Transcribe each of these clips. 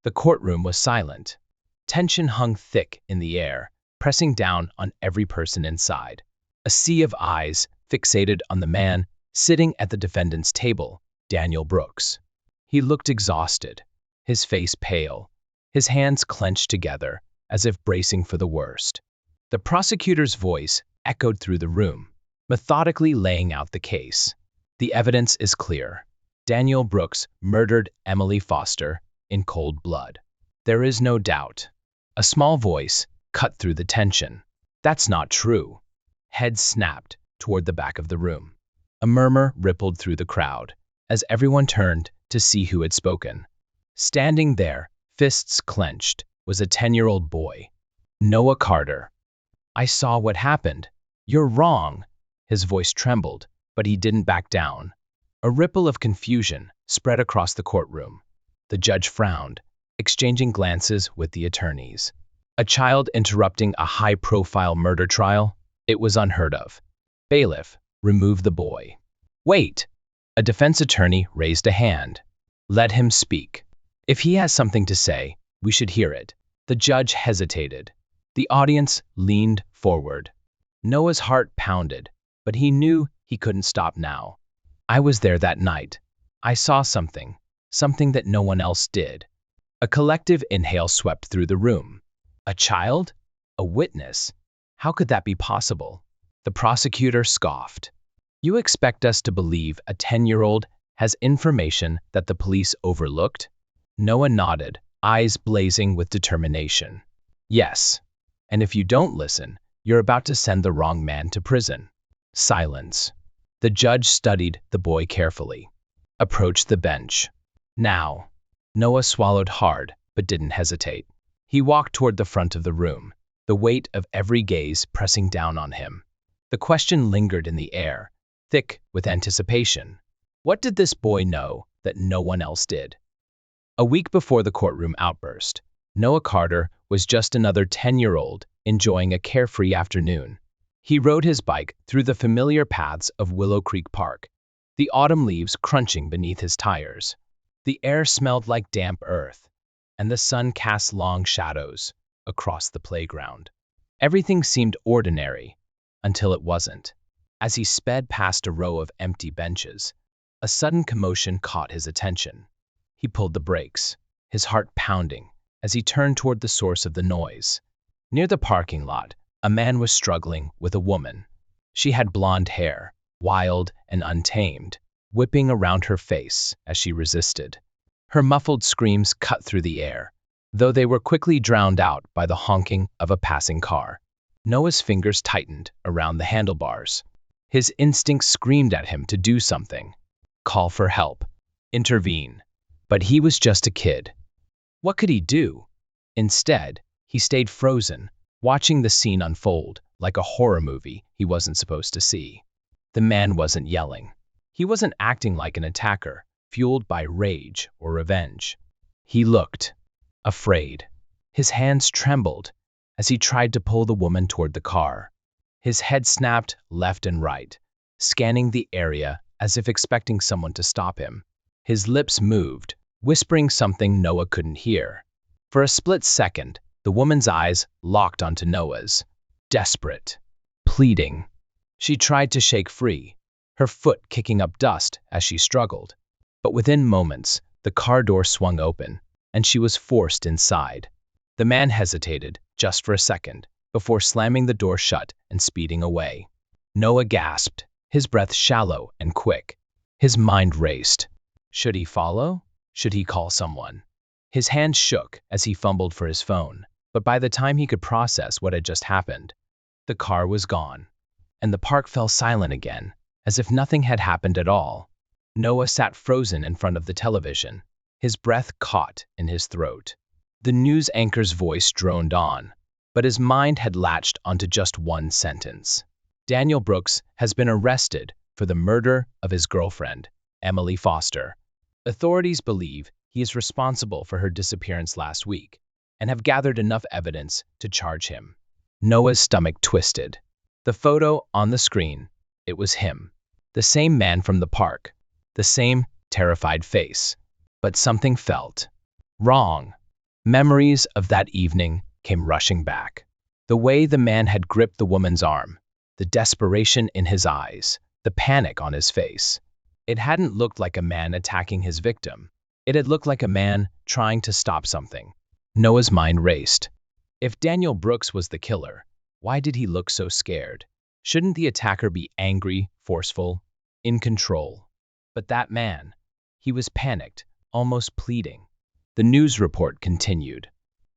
The courtroom was silent. Tension hung thick in the air, pressing down on every person inside. A sea of eyes fixated on the man sitting at the defendant's table, Daniel Brooks. He looked exhausted, his face pale, his hands clenched together as if bracing for the worst. The prosecutor's voice echoed through the room, methodically laying out the case. The evidence is clear. Daniel Brooks murdered Emily Foster in cold blood. There is no doubt. A small voice cut through the tension. That's not true. Heads snapped toward the back of the room. A murmur rippled through the crowd as everyone turned to see who had spoken. Standing there, fists clenched, was a 10-year-old boy, Noah Carter. "I saw what happened. You're wrong." His voice trembled, but he didn't back down. A ripple of confusion spread across the courtroom. The judge frowned, exchanging glances with the attorneys. A child interrupting a high-profile murder trial? It was unheard of. "Bailiff, remove the boy." "Wait!" A defense attorney raised a hand. "Let him speak. If he has something to say, we should hear it." The judge hesitated. The audience leaned forward. Noah's heart pounded, but he knew he couldn't stop now. "I was there that night. I saw something that no one else did." A collective inhale swept through the room. A child? A witness? How could that be possible? The prosecutor scoffed. "You expect us to believe a 10-year-old has information that the police overlooked?" Noah nodded, eyes blazing with determination. "Yes. And if you don't listen, you're about to send the wrong man to prison." Silence. The judge studied the boy carefully. Approached the bench. "Now." Noah swallowed hard, but didn't hesitate. He walked toward the front of the room, the weight of every gaze pressing down on him. The question lingered in the air, thick with anticipation. What did this boy know that no one else did? A week before the courtroom outburst, Noah Carter was just another 10-year-old enjoying a carefree afternoon. He rode his bike through the familiar paths of Willow Creek Park, the autumn leaves crunching beneath his tires. The air smelled like damp earth, and the sun cast long shadows across the playground. Everything seemed ordinary until it wasn't. As he sped past a row of empty benches, a sudden commotion caught his attention. He pulled the brakes, his heart pounding, as he turned toward the source of the noise. Near the parking lot, a man was struggling with a woman. She had blonde hair, wild and untamed, whipping around her face as she resisted. Her muffled screams cut through the air, though they were quickly drowned out by the honking of a passing car. Noah's fingers tightened around the handlebars. His instincts screamed at him to do something. Call for help. Intervene. But he was just a kid. What could he do? Instead, he stayed frozen, watching the scene unfold like a horror movie he wasn't supposed to see. The man wasn't yelling. He wasn't acting like an attacker, fueled by rage or revenge. He looked afraid. His hands trembled as he tried to pull the woman toward the car. His head snapped left and right, scanning the area as if expecting someone to stop him. His lips moved, whispering something Noah couldn't hear. For a split second, the woman's eyes locked onto Noah's. Desperate. Pleading. She tried to shake free, her foot kicking up dust as she struggled. But within moments, the car door swung open, and she was forced inside. The man hesitated just for a second before slamming the door shut and speeding away. Noah gasped, his breath shallow and quick. His mind raced. Should he follow? Should he call someone? His hands shook as he fumbled for his phone, but by the time he could process what had just happened, the car was gone, and the park fell silent again, as if nothing had happened at all. Noah sat frozen in front of the television, his breath caught in his throat. The news anchor's voice droned on, but his mind had latched onto just one sentence. Daniel Brooks has been arrested for the murder of his girlfriend, Emily Foster. Authorities believe he is responsible for her disappearance last week and have gathered enough evidence to charge him. Noah's stomach twisted. The photo on the screen, it was him. The same man from the park. The same terrified face. But something felt wrong. Memories of that evening came rushing back. The way the man had gripped the woman's arm, the desperation in his eyes, the panic on his face. It hadn't looked like a man attacking his victim. It had looked like a man trying to stop something. Noah's mind raced. If Daniel Brooks was the killer, why did he look so scared? Shouldn't the attacker be angry, forceful, in control? But that man, he was panicked, almost pleading. The news report continued.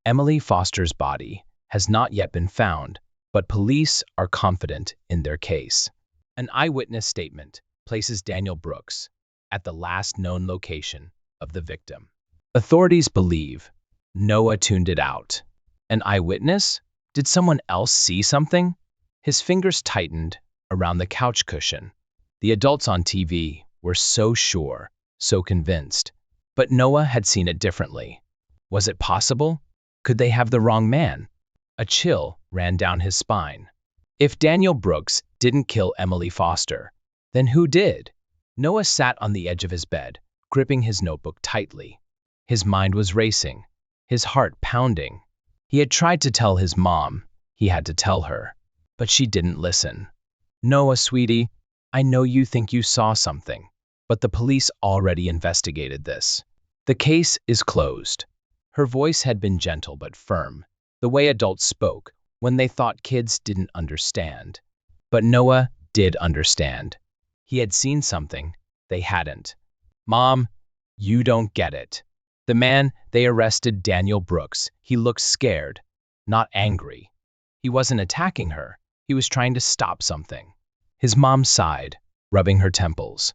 Emily Foster's body has not yet been found, but police are confident in their case. An eyewitness statement places Daniel Brooks at the last known location of the victim. Authorities believe Noah tuned it out. An eyewitness? Did someone else see something? His fingers tightened around the couch cushion. The adults on TV were so sure, so convinced. But Noah had seen it differently. Was it possible? Could they have the wrong man? A chill ran down his spine. If Daniel Brooks didn't kill Emily Foster, then who did? Noah sat on the edge of his bed, gripping his notebook tightly. His mind was racing, his heart pounding. He had tried to tell his mom he had to tell her, but she didn't listen. Noah, sweetie, I know you think you saw something, but the police already investigated this. The case is closed. Her voice had been gentle but firm, the way adults spoke when they thought kids didn't understand. But Noah did understand. He had seen something they hadn't. Mom, you don't get it. The man they arrested, Daniel Brooks, he looked scared, not angry. He wasn't attacking her. He was trying to stop something. His mom sighed, rubbing her temples.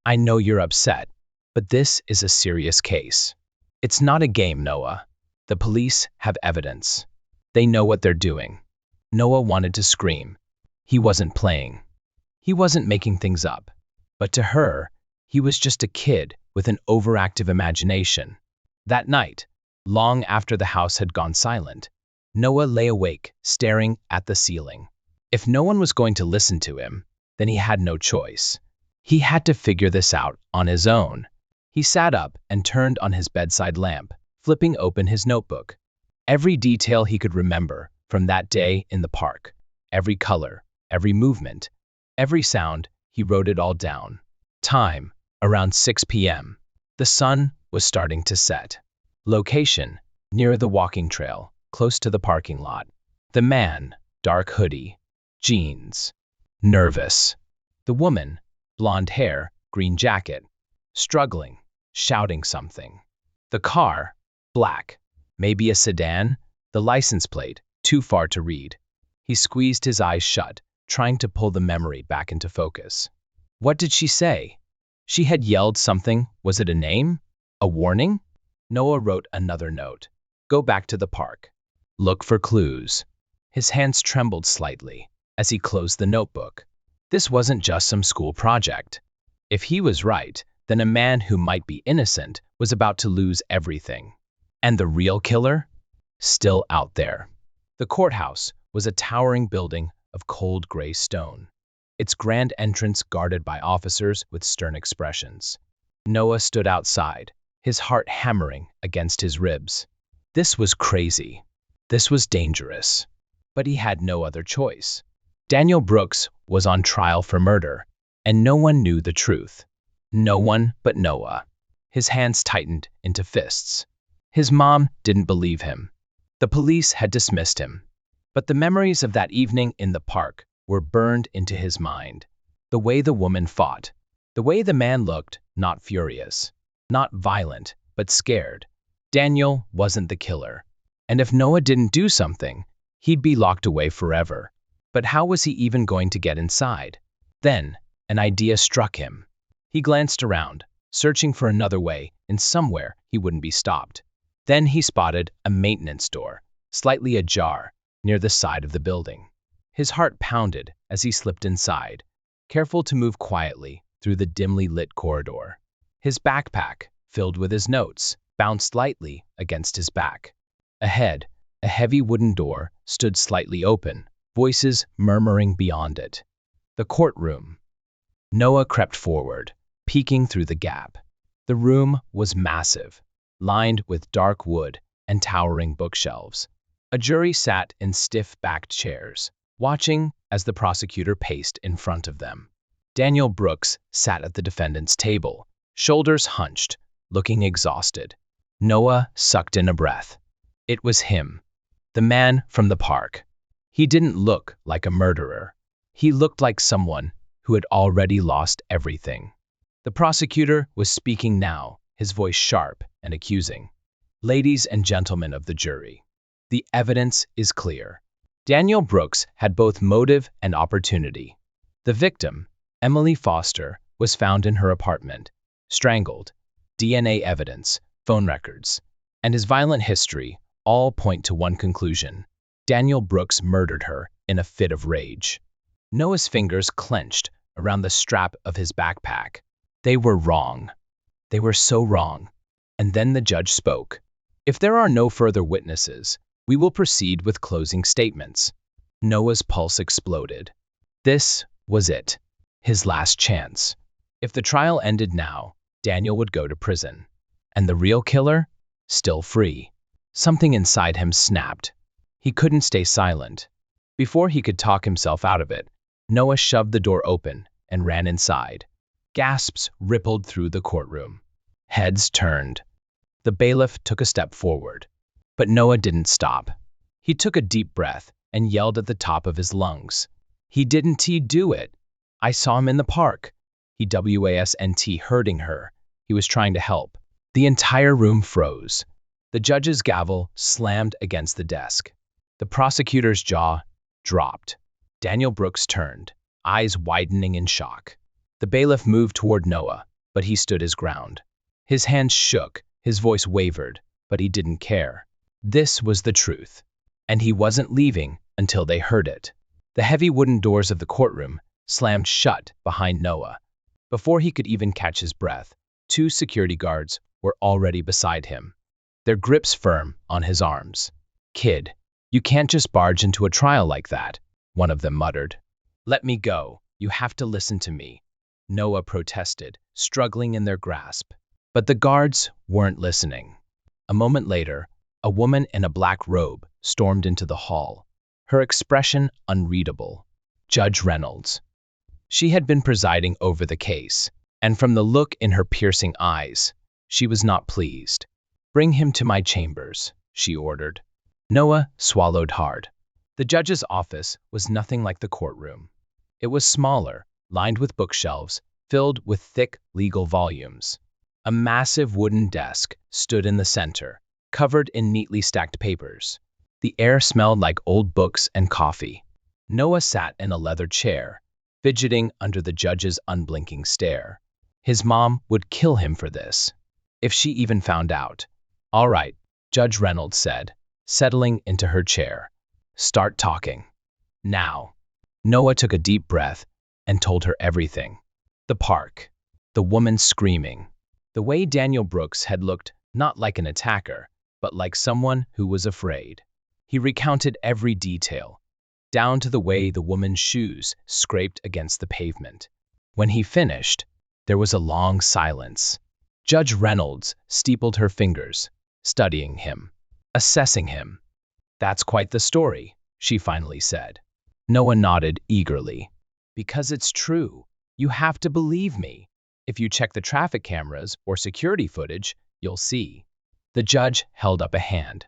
I know you're upset, but this is a serious case. It's not a game, Noah. The police have evidence. They know what they're doing. Noah wanted to scream. He wasn't playing. He wasn't making things up. But to her, he was just a kid with an overactive imagination. That night, long after the house had gone silent, Noah lay awake, staring at the ceiling. If no one was going to listen to him, then he had no choice. He had to figure this out on his own. He sat up and turned on his bedside lamp, flipping open his notebook. Every detail he could remember from that day in the park, every color, every movement, every sound, he wrote it all down. Time, around 6 p.m. The sun was starting to set. Location, near the walking trail, close to the parking lot. The man, dark hoodie, jeans, nervous. The woman, blonde hair, green jacket, struggling, shouting something. The car, black, maybe a sedan, the license plate, too far to read. He squeezed his eyes shut, trying to pull the memory back into focus. What did she say? She had yelled something. Was it a name? A warning? Noah wrote another note. Go back to the park. Look for clues. His hands trembled slightly as he closed the notebook. This wasn't just some school project. If he was right, then a man who might be innocent was about to lose everything. And the real killer? Still out there. The courthouse was a towering building of cold gray stone, its grand entrance guarded by officers with stern expressions. Noah stood outside, his heart hammering against his ribs. This was crazy. This was dangerous. But he had no other choice. Daniel Brooks was on trial for murder, and no one knew the truth. No one but Noah. His hands tightened into fists. His mom didn't believe him. The police had dismissed him. But the memories of that evening in the park were burned into his mind. The way the woman fought. The way the man looked, not furious. Not violent, but scared. Daniel wasn't the killer. And if Noah didn't do something, he'd be locked away forever. But how was he even going to get inside? Then, an idea struck him. He glanced around, searching for another way, in somewhere he wouldn't be stopped. Then he spotted a maintenance door, slightly ajar, near the side of the building. His heart pounded as he slipped inside, careful to move quietly through the dimly lit corridor. His backpack, filled with his notes, bounced lightly against his back. Ahead, a heavy wooden door stood slightly open, voices murmuring beyond it. The courtroom. Noah crept forward, peeking through the gap. The room was massive, lined with dark wood and towering bookshelves. A jury sat in stiff-backed chairs, watching as the prosecutor paced in front of them. Daniel Brooks sat at the defendant's table, shoulders hunched, looking exhausted. Noah sucked in a breath. It was him, the man from the park. He didn't look like a murderer. He looked like someone who had already lost everything. The prosecutor was speaking now, his voice sharp and accusing. Ladies and gentlemen of the jury, the evidence is clear. Daniel Brooks had both motive and opportunity. The victim, Emily Foster, was found in her apartment, strangled. DNA evidence, phone records, and his violent history all point to one conclusion. Daniel Brooks murdered her in a fit of rage. Noah's fingers clenched around the strap of his backpack. They were wrong. They were so wrong. And then the judge spoke. If there are no further witnesses, we will proceed with closing statements. Noah's pulse exploded. This was it. His last chance. If the trial ended now, Daniel would go to prison. And the real killer? Still free. Something inside him snapped. He couldn't stay silent. Before he could talk himself out of it, Noah shoved the door open and ran inside. Gasps rippled through the courtroom. Heads turned. The bailiff took a step forward. But Noah didn't stop. He took a deep breath and yelled at the top of his lungs. He didn't do it. I saw him in the park. He wasn't hurting her. He was trying to help. The entire room froze. The judge's gavel slammed against the desk. The prosecutor's jaw dropped. Daniel Brooks turned, eyes widening in shock. The bailiff moved toward Noah, but he stood his ground. His hands shook, his voice wavered, but he didn't care. This was the truth, and he wasn't leaving until they heard it. The heavy wooden doors of the courtroom slammed shut behind Noah. Before he could even catch his breath, 2 security guards were already beside him, their grips firm on his arms. "Kid, you can't just barge into a trial like that," one of them muttered. "Let me go. You have to listen to me," Noah protested, struggling in their grasp. But the guards weren't listening. A moment later, a woman in a black robe stormed into the hall, her expression unreadable. Judge Reynolds. She had been presiding over the case, and from the look in her piercing eyes, she was not pleased. "Bring him to my chambers," she ordered. Noah swallowed hard. The judge's office was nothing like the courtroom. It was smaller, lined with bookshelves, filled with thick legal volumes. A massive wooden desk stood in the center, covered in neatly stacked papers. The air smelled like old books and coffee. Noah sat in a leather chair, fidgeting under the judge's unblinking stare. His mom would kill him for this, if she even found out. "All right," Judge Reynolds said, settling into her chair. "Start talking. Now." Noah took a deep breath and told her everything. The park, the woman screaming, the way Daniel Brooks had looked not like an attacker, but like someone who was afraid. He recounted every detail, down to the way the woman's shoes scraped against the pavement. When he finished, there was a long silence. Judge Reynolds steepled her fingers, studying him, assessing him. "That's quite the story," she finally said. Noah nodded eagerly. "Because it's true. You have to believe me. If you check the traffic cameras or security footage, you'll see." The judge held up a hand.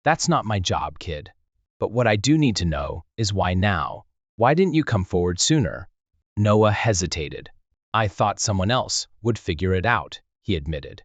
"That's not my job, kid. But what I do need to know is why now? Why didn't you come forward sooner?" Noah hesitated. "I thought someone else would figure it out," he admitted.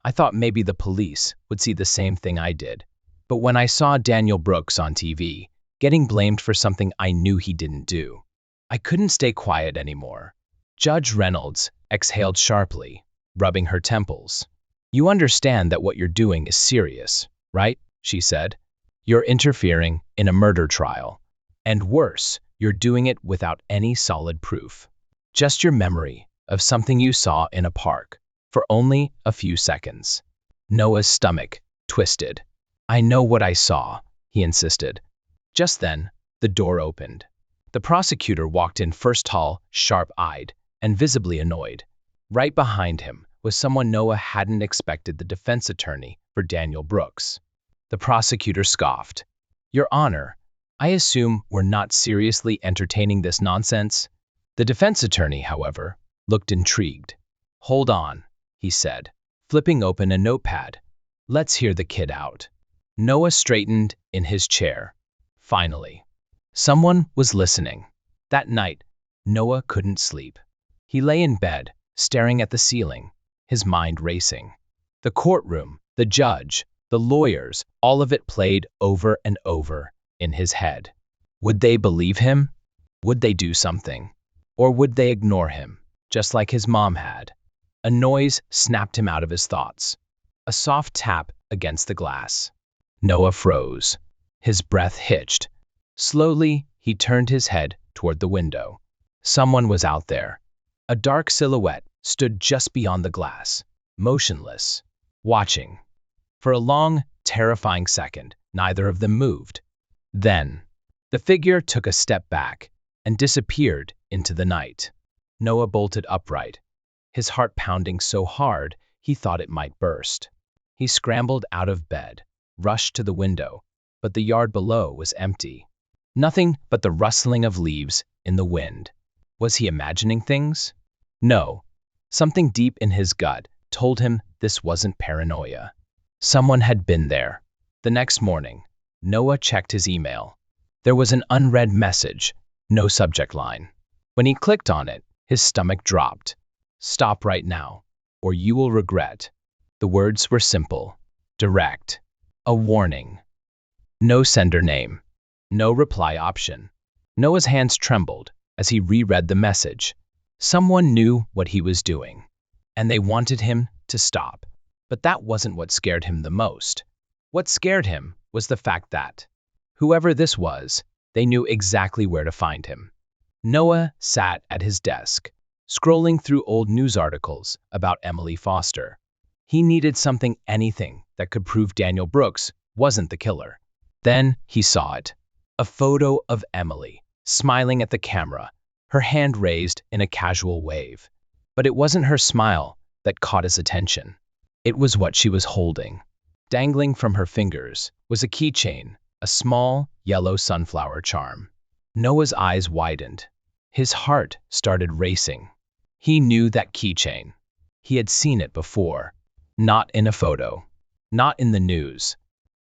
"I thought maybe the police would see the same thing I did. But when I saw Daniel Brooks on TV, getting blamed for something I knew he didn't do, I couldn't stay quiet anymore." Judge Reynolds exhaled sharply, rubbing her temples. "You understand that what you're doing is serious, right?" she said. "You're interfering in a murder trial. And worse, you're doing it without any solid proof. Just your memory of something you saw in a park for only a few seconds." Noah's stomach twisted. "I know what I saw," he insisted. Just then, the door opened. The prosecutor walked in first, tall, sharp-eyed, and visibly annoyed. Right behind him was someone Noah hadn't expected: the defense attorney for Daniel Brooks. The prosecutor scoffed. Your Honor, I assume we're not seriously entertaining this nonsense? The defense attorney, however, looked intrigued. Hold on, he said, flipping open a notepad. Let's hear the kid out. Noah straightened in his chair. Finally, someone was listening. That night, Noah couldn't sleep. He lay in bed, staring at the ceiling, his mind racing. The courtroom, the judge, the lawyers, all of it played over and over in his head. Would they believe him? Would they do something? Or would they ignore him, just like his mom had? A noise snapped him out of his thoughts. A soft tap against the glass. Noah froze. His breath hitched. Slowly, he turned his head toward the window. Someone was out there. A dark silhouette stood just beyond the glass, motionless, watching. For a long, terrifying second, neither of them moved. Then, the figure took a step back and disappeared into the night. Noah bolted upright, his heart pounding so hard he thought it might burst. He scrambled out of bed, rushed to the window, but the yard below was empty. Nothing but the rustling of leaves in the wind. Was he imagining things? No. Something deep in his gut told him this wasn't paranoia. Someone had been there. The next morning, Noah checked his email. There was an unread message, no subject line. When he clicked on it, his stomach dropped. Stop right now, or you will regret. The words were simple, direct. A warning. No sender name. No reply option. Noah's hands trembled as he reread the message. Someone knew what he was doing, and they wanted him to stop. But that wasn't what scared him the most. What scared him was the fact that, whoever this was, they knew exactly where to find him. Noah sat at his desk, scrolling through old news articles about Emily Foster. He needed anything that could prove Daniel Brooks wasn't the killer. Then he saw it. A photo of Emily, smiling at the camera, her hand raised in a casual wave. But it wasn't her smile that caught his attention. It was what she was holding. Dangling from her fingers was a keychain, a small, yellow sunflower charm. Noah's eyes widened. His heart started racing. He knew that keychain. He had seen it before. Not in a photo. Not in the news.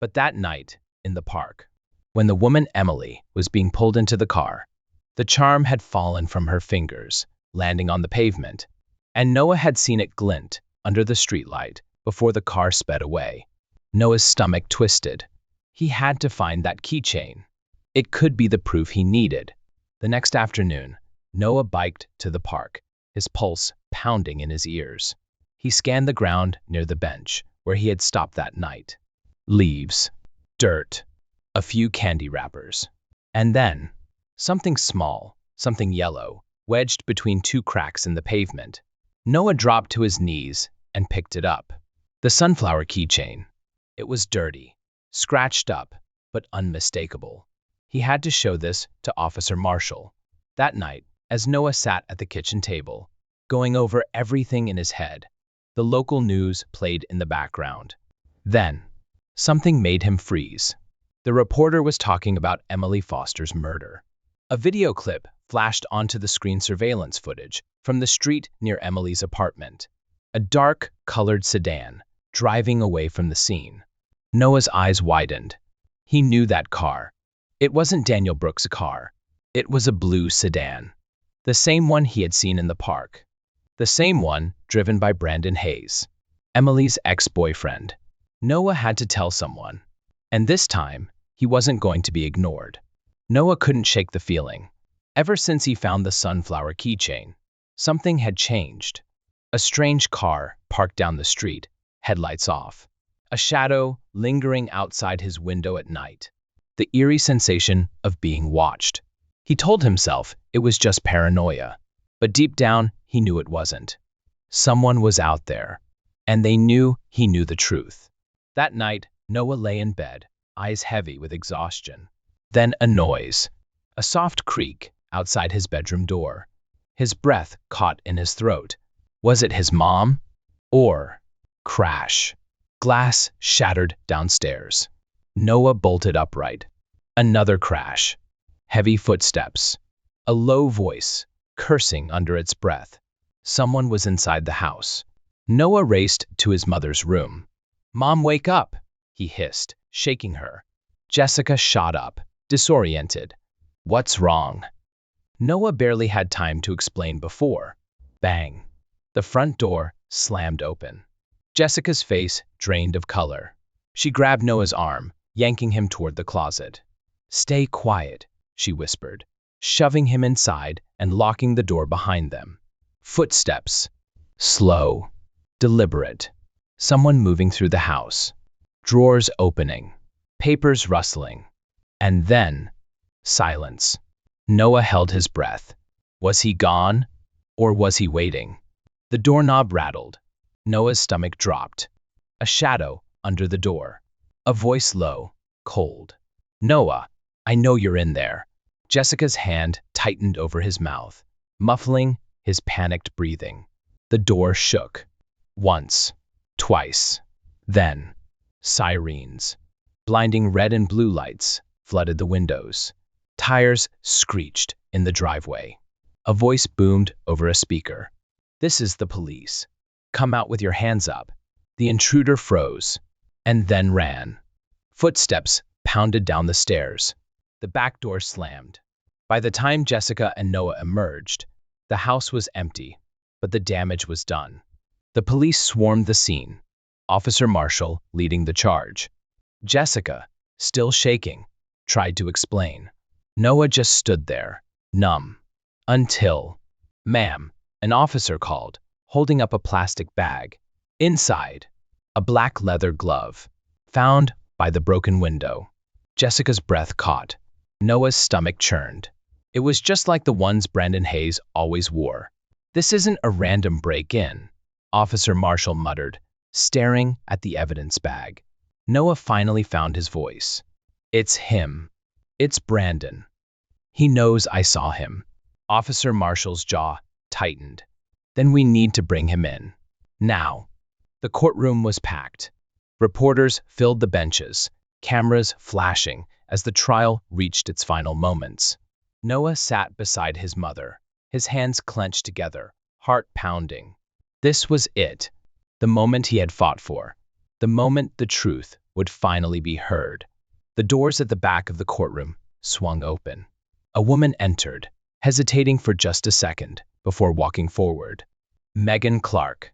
But that night, in the park, when the woman Emily was being pulled into the car, the charm had fallen from her fingers, landing on the pavement, and Noah had seen it glint under the streetlight before the car sped away. Noah's stomach twisted. He had to find that keychain. It could be the proof he needed. The next afternoon, Noah biked to the park, his pulse pounding in his ears. He scanned the ground near the bench where he had stopped that night. Leaves, dirt, a few candy wrappers. And then, something small, something yellow, wedged between two cracks in the pavement. Noah dropped to his knees and picked it up. The sunflower keychain. It was dirty, scratched up, but unmistakable. He had to show this to Officer Marshall. That night, as Noah sat at the kitchen table, going over everything in his head, the local news played in the background. Then, something made him freeze. The reporter was talking about Emily Foster's murder. A video clip flashed onto the screen, surveillance footage from the street near Emily's apartment. A dark, colored sedan, driving away from the scene. Noah's eyes widened. He knew that car. It wasn't Daniel Brooks' car. It was a blue sedan. The same one he had seen in the park. The same one driven by Brandon Hayes, Emily's ex-boyfriend. Noah had to tell someone. And this time, he wasn't going to be ignored. Noah couldn't shake the feeling. Ever since he found the sunflower keychain, something had changed. A strange car parked down the street, headlights off. A shadow lingering outside his window at night. The eerie sensation of being watched. He told himself it was just paranoia, but deep down he knew it wasn't. Someone was out there, and they knew he knew the truth. That night, Noah lay in bed, eyes heavy with exhaustion. Then a noise, a soft creak outside his bedroom door. His breath caught in his throat. Was it his mom? Or crash. Glass shattered downstairs. Noah bolted upright. Another crash. Heavy footsteps. A low voice, cursing under its breath. Someone was inside the house. Noah raced to his mother's room. "Mom, wake up!" he hissed, shaking her. Jessica shot up, disoriented. "What's wrong?" Noah barely had time to explain before. Bang! The front door slammed open. Jessica's face drained of color. She grabbed Noah's arm, yanking him toward the closet. "Stay quiet," she whispered, shoving him inside and locking the door behind them. Footsteps. Slow. Deliberate. Someone moving through the house. Drawers opening. Papers rustling. And then, silence. Noah held his breath. Was he gone? Or was he waiting? The doorknob rattled. Noah's stomach dropped. A shadow under the door. A voice low, cold. "Noah, I know you're in there." Jessica's hand tightened over his mouth, muffling his panicked breathing. The door shook. Once. Twice. Then, sirens. Blinding red and blue lights flooded the windows. Tires screeched in the driveway. A voice boomed over a speaker. "This is the police. Come out with your hands up." The intruder froze, and then ran. Footsteps pounded down the stairs. The back door slammed. By the time Jessica and Noah emerged, the house was empty, but the damage was done. The police swarmed the scene, Officer Marshall leading the charge. Jessica, still shaking, tried to explain. Noah just stood there, numb. Until, "Ma'am," an officer called, holding up a plastic bag. Inside, a black leather glove, found by the broken window. Jessica's breath caught. Noah's stomach churned. It was just like the ones Brandon Hayes always wore. "This isn't a random break-in," Officer Marshall muttered, staring at the evidence bag. Noah finally found his voice. "It's him. It's Brandon. He knows I saw him." Officer Marshall's jaw tightened. "Then we need to bring him in. Now." The courtroom was packed. Reporters filled the benches, cameras flashing as the trial reached its final moments. Noah sat beside his mother, his hands clenched together, heart pounding. This was it, the moment he had fought for, the moment the truth would finally be heard. The doors at the back of the courtroom swung open. A woman entered, hesitating for just a second before walking forward. Megan Clark,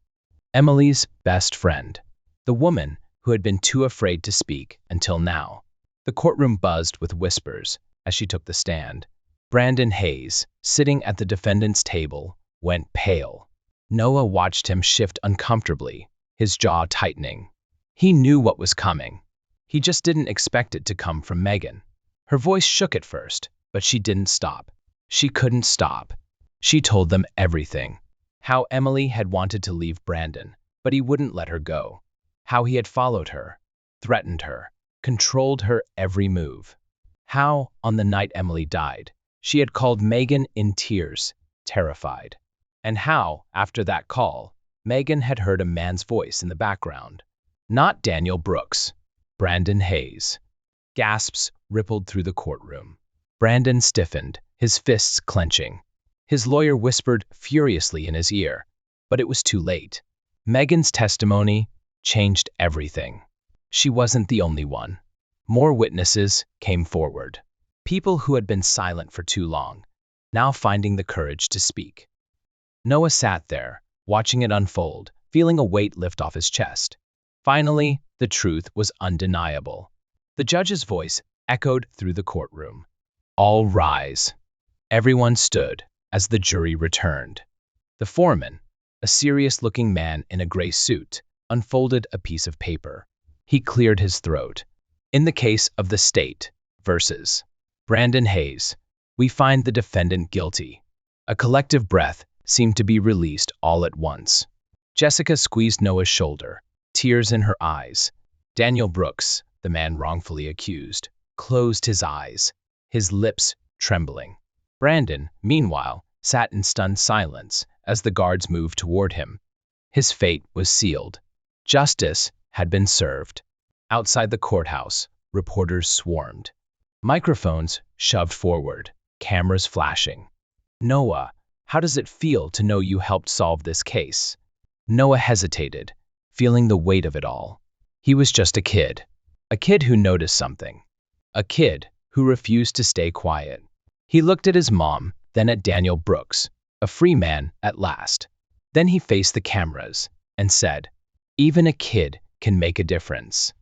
Emily's best friend, the woman who had been too afraid to speak until now. The courtroom buzzed with whispers as she took the stand. Brandon Hayes, sitting at the defendant's table, went pale. Noah watched him shift uncomfortably, his jaw tightening. He knew what was coming. He just didn't expect it to come from Megan. Her voice shook at first, but she didn't stop. She couldn't stop. She told them everything. How Emily had wanted to leave Brandon, but he wouldn't let her go. How he had followed her, threatened her, controlled her every move. How, on the night Emily died, she had called Megan in tears, terrified. And how, after that call, Megan had heard a man's voice in the background. Not Daniel Brooks. Brandon Hayes. Gasps rippled through the courtroom. Brandon stiffened, his fists clenching. His lawyer whispered furiously in his ear, but it was too late. Megan's testimony changed everything. She wasn't the only one. More witnesses came forward. People who had been silent for too long, now finding the courage to speak. Noah sat there, watching it unfold, feeling a weight lift off his chest. Finally, the truth was undeniable. The judge's voice echoed through the courtroom. "All rise." Everyone stood as the jury returned. The foreman, a serious-looking man in a gray suit, unfolded a piece of paper. He cleared his throat. "In the case of the state versus Brandon Hayes, we find the defendant guilty." A collective breath seemed to be released all at once. Jessica squeezed Noah's shoulder, tears in her eyes. Daniel Brooks, the man wrongfully accused, closed his eyes, his lips trembling. Brandon, meanwhile, sat in stunned silence as the guards moved toward him. His fate was sealed. Justice had been served. Outside the courthouse, Reporters swarmed. Microphones shoved forward, cameras flashing. Noah, how does it feel to know you helped solve this case? Noah hesitated, feeling the weight of it all. He was just a kid who noticed something, a kid who refused to stay quiet. He looked at his mom, then at Daniel Brooks, a free man at last. Then he faced the cameras and said, "Even a kid can make a difference."